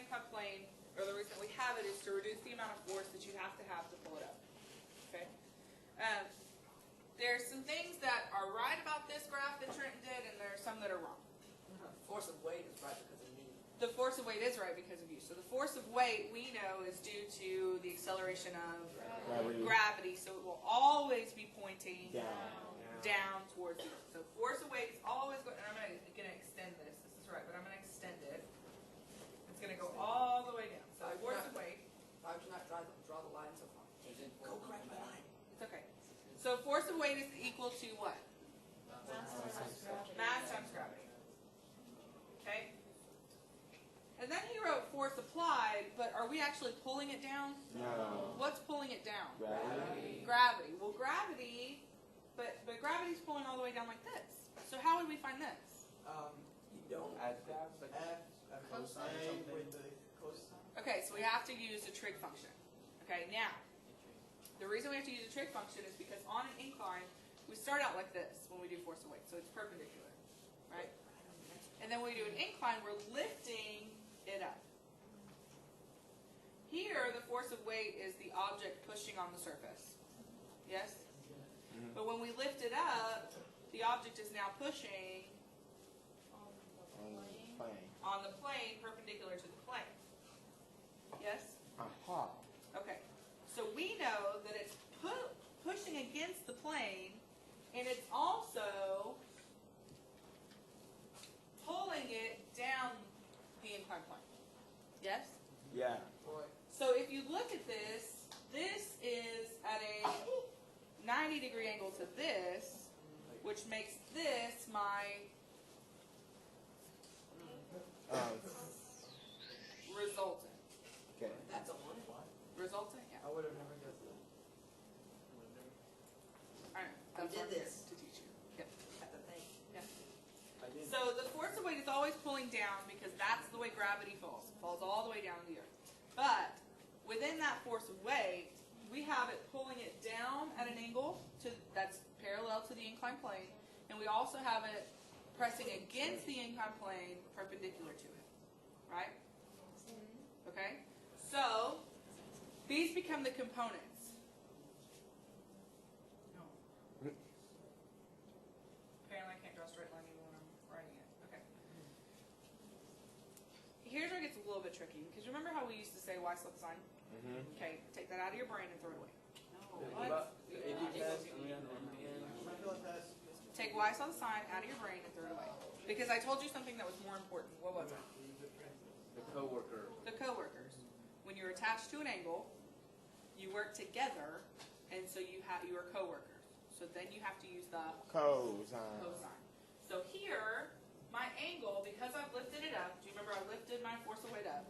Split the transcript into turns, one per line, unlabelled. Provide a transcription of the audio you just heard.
incline plane, or the reason we have it, is to reduce the amount of force that you have to pull it up. Okay. There's some things that are right about this graph that Trenton did, and there are some that are wrong.
Force of weight is right because of me.
The force of weight is right because of you. So the force of weight, we know, is due to the acceleration of gravity. So it will always be pointing down towards you. So force of weight is always going, and I'm going to extend this. This is right, but I'm going to extend it. It's going to go all the way down. So force of weight.
Why would you not draw the line so far? Go correct the line.
It's okay. So force of weight is equal to what? Mass times gravity. Okay? And then he wrote force applied, but are we actually pulling it down?
No.
What's pulling it down?
Gravity.
Gravity. Well, gravity, but gravity's pulling all the way down like this. So how would we find this?
You don't
Add
grab the cosine with the cosine.
Okay, so we have to use a trig function. Okay, now, the reason we have to use a trig function is because on an incline, we start out like this when we do force of weight, so it's perpendicular, right? And then when we do an incline, we're lifting it up. Here, the force of weight is the object pushing on the surface. Yes? But when we lift it up, the object is now pushing on the plane perpendicular to the plane. Yes?
Aha.
Okay. So we know that it's pushing against the plane, and it's also pulling it down the inclined plane. Yes?
Yeah.
So if you look at this, this is at a 90-degree angle to this, which makes this my resultant.
Okay.
That's a one.
Resultant? Yeah.
I would have never guessed that.
All right.
I
That's
did
what I'm
this.
to teach you. Yep.
At the thing.
Yeah.
I did.
So the force of weight is always pulling down because that's the way gravity falls. It falls all the way down to the earth. But within that force of weight, we have it pulling it down at an angle that's parallel to the inclined plane, and we also have it pressing against the inclined plane perpendicular to it. Right? Okay? So these become the components. Apparently I can't draw a straight line even when I'm writing it. Okay. Here's where it gets a little bit tricky, because remember how we used to say y sub sign? Okay, take that out of your brain and throw it away. Take y sub sign out of your brain and throw it away. Because I told you something that was more important. What was it?
The coworker.
The coworkers. When you're attached to an angle, you work together, and so you are coworkers. So then you have to use the
Cosine.
cosine. So here, my angle, because I've lifted it up, do you remember I lifted my force of weight up?